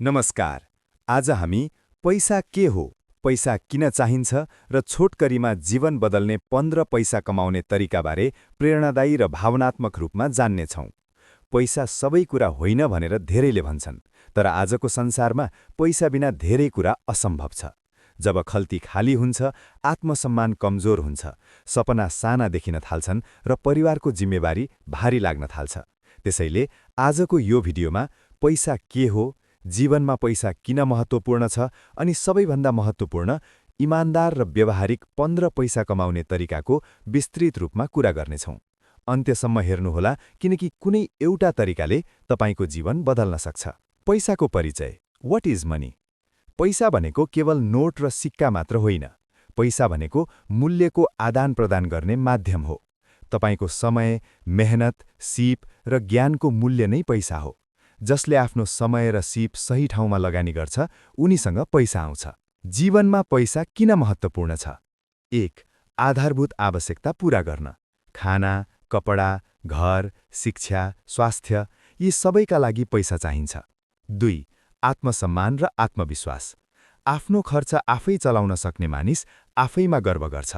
नमस्कार। आज हामी पैसा के हो, पैसा किन चाहिन्छ र छोटकरीमा जीवन बदल्ने 15 पैसा कमाउने तरिकाबारे प्रेरणादायी र भावनात्मक रूपमा जान्नेछौँ। पैसा सबै कुरा होइन भनेर धेरैले भन्छन्, तर आजको संसारमा पैसा बिना धेरै कुरा असम्भव छ। जब खल्ती खाली हुन्छ, आत्मसम्मान कमजोर हुन्छ, सपना साना देखिन थाल्छन् र परिवारको जिम्मेवारी भारी लाग्न थाल्छ। त्यसैले आजको यो भिडियोमा पैसा के हो, जीवनमा पैसा किन महत्त्वपूर्ण छ अनि सबैभन्दा महत्त्वपूर्ण इमानदार र व्यवहारिक 15 पैसा कमाउने तरिकाको विस्तृत रूपमा कुरा गर्नेछौँ। अन्त्यसम्म हेर्नुहोला किनकि कुनै एउटा तरिकाले तपाईको जीवन बदल्न सक्छ। पैसाको परिचय। What is money? पैसा भनेको केवल नोट र सिक्का मात्र होइन। पैसा भनेको मूल्यको आदान प्रदान गर्ने माध्यम हो। तपाईको समय, मेहनत, सिप र ज्ञानको मूल्य नै पैसा हो। जसले आफ्नो समय र सिप सही ठाउँमा लगानी गर्छ, उनीसँग पैसा आउँछ। जीवनमा पैसा किन महत्त्वपूर्ण छ? 1. आधारभूत आवश्यकता पूरा गर्न। खाना, कपडा, घर, शिक्षा, स्वास्थ्य यी सबैका लागि पैसा चाहिन्छ। 2. आत्मसम्मान र आत्मविश्वास। आफ्नो खर्च आफै चलाउन सक्ने मानिस आफैमा गर्व गर्छ।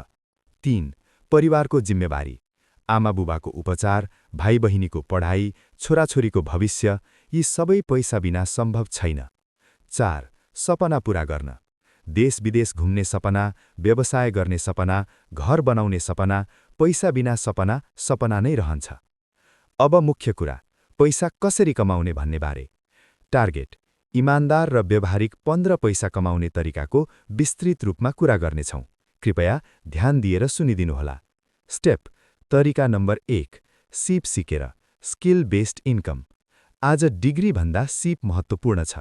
3. परिवारको जिम्मेवारी। आमाबुबाको उपचार, भाइ-बहिनीको पढाइ, छोराछोरीको भविष्य यी सबै पैसा बिना सम्भव छैन। 4. सपना पूरा गर्न। देश-विदेश घुम्ने सपना, व्यवसाय गर्ने सपना, घर बनाउने सपना, पैसा बिना सपना सपना नै रहन्छ। अब मुख्य कुरा, पैसा कसरी कमाउने भन्ने बारे। टार्गेट। इमानदार र व्यवहारिक 15 पैसा कमाउने तरिकाको विस्तृत रूपमा कुरा गर्नेछौँ। कृपया ध्यान दिएर सुनिदिनुहोला। स्टेप। तरिका नम्बर 1. सिप सिकेर। Skill based income. आज डिग्री भन्दा सिप महत्त्वपूर्ण छ।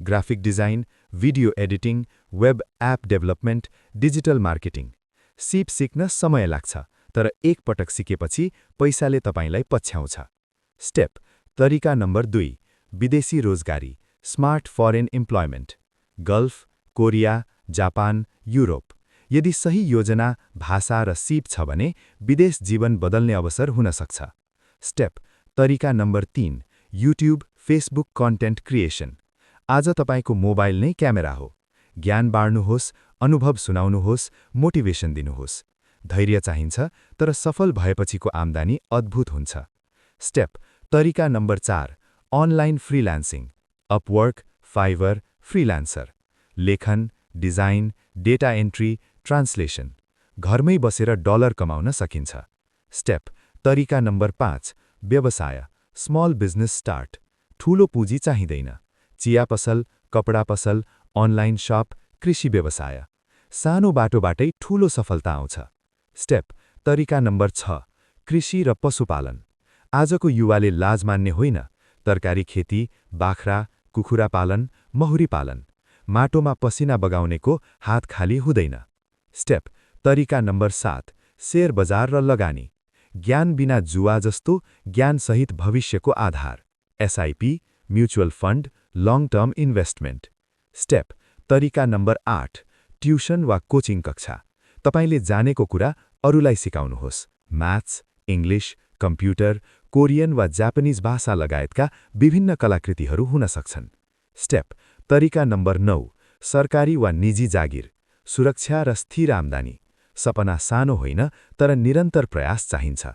Graphic design, video editing, web app development, digital marketing. सिप सिक्न समय लाग्छ, तर एक पटक सिकेपछि पैसाले तपाईलाई पछ्याउँछ। स्टेप। तरिका नम्बर 2. विदेशी रोजगारी। Smart foreign employment. Golf, Korea, Japan, Europe. यदि सही योजना, भाषा र सिप छ भने विदेश जीवन बदल्ने अवसर हुन सक्छ। स्टेप। तरिका number 3. YouTube, Facebook content creation. आज तपाईको मोबाइल नै क्यामेरा हो। ज्ञान बाँड्नुहोस्, अनुभव सुनाउनुहोस्, मोटिभेसन दिनुहोस्। धैर्य चाहिन्छ, तर सफल भएपछिको आम्दानी अद्भुत हुन्छ। स्टेप। तरिका number 4. Online freelancing. Upwork, Fiverr, Freelancer. लेखन, डिजाइन, डेटा एन्ट्री, ट्रान्सलेसन। घरमै बसेर डलर कमाउन सकिन्छ। स्टेप। तरिका नम्बर 5. व्यवसाय, स्मल बिजनेस स्टार्ट। ठूलो पुँजी चाहिँदैन। चिया पसल, कपडा पसल, अनलाइन शप, कृषि व्यवसाय। सानो बाटोबाटै ठूलो सफलता आउँछ। स्टेप। तरिका नम्बर 6. कृषि र पशुपालन। आजको युवाले लाज मान्ने होइन, तरकारी खेती, बाख्रा, कुखुरा पालन, महुरी पालन। माटोमा पसिना बगाउनेको हात खाली हुँदैन। स्टेप। तरिका नम्बर 7. शेयर बजार र लगानी। ज्ञान बिना जुवा जस्तो, ज्ञानसहित भविष्यको आधार। SIP, mutual fund, long term investment. Step. तरिका नम्बर 8. ट्युसन वा कोचिङ कक्षा। तपाईले जानेको कुरा अरूलाई सिकाउनुहोस्। म्याथ्स, इङ्ग्लिस, कम्प्युटर, कोरियन वा जापानिज भाषा लगायतका विभिन्न कलाकृतिहरू हुन सक्छन्। स्टेप। तरिका नम्बर 9. सरकारी वा निजी जागिर। सुरक्षा र स्थिर आम्दानी। सपना सानो होइन, तर निरन्तर प्रयास चाहिन्छ।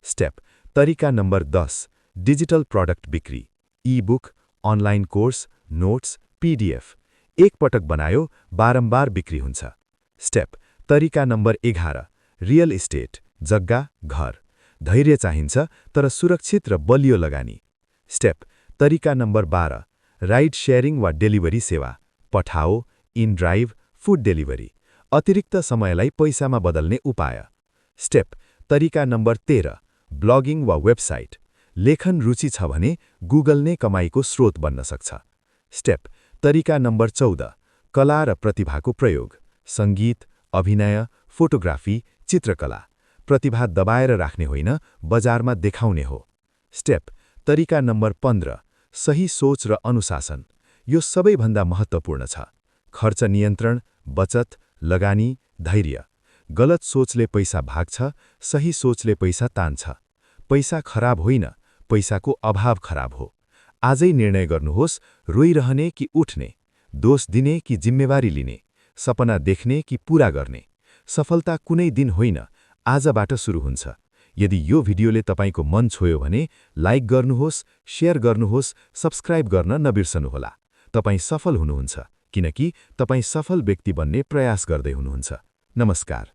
स्टेप। तरिका नम्बर 10. डिजिटल प्रडक्ट बिक्री। E-book, online course, notes, PDF. एक पटक बनायो, बारम्बार बिक्री हुन्छ। स्टेप। तरिका नम्बर 11. रियल इस्टेट, जग्गा, घर। धैर्य चाहिन्छ, तर सुरक्षित र बलियो लगानी। स्टेप। तरिका नम्बर 12. राइड शेयरिङ वा डेलिभरी सेवा। पठाओ, इन-ड्राइभ, फुड डेलिभरी। अतिरिक्त समयलाई पैसामा बदल्ने उपाय। स्टेप। तरिका नम्बर 13. ब्लगिङ वा वेबसाइट। लेखन रुचि छ भने गुगल नै कमाईको स्रोत बन्न सक्छ। स्टेप। तरिका नम्बर 14. कला र प्रतिभाको प्रयोग। सङ्गीत, अभिनय, फोटोग्राफी, चित्रकला। प्रतिभा दबाएर राख्ने होइन, बजारमा देखाउने हो। स्टेप। तरिका नम्बर 15. सही सोच र अनुशासन। यो सबैभन्दा महत्त्वपूर्ण छ। खर्च नियन्त्रण, बचत, लगानी, धैर्य। गलत सोचले पैसा भाग्छ, सही सोचले पैसा तान्छ। पैसा खराब होइन, पैसाको अभाव खराब हो। आजै निर्णय गर्नुहोस्, रोइरहने कि उठ्ने, दोष दिने कि जिम्मेवारी लिने, सपना देख्ने कि पूरा गर्ने। सफलता कुनै दिन होइन, आजबाट सुरु हुन्छ। यदि यो भिडियोले तपाईको मन छोयो भने लाइक गर्नुहोस्, शेयर गर्नुहोस्, सब्स्क्राइब गर्न नबिर्सनुहोला। तपाई सफल हुनुहुन्छ, किनकि तपाई सफल व्यक्ति बन्ने प्रयास गर्दै हुनुहुन्छ। नमस्कार।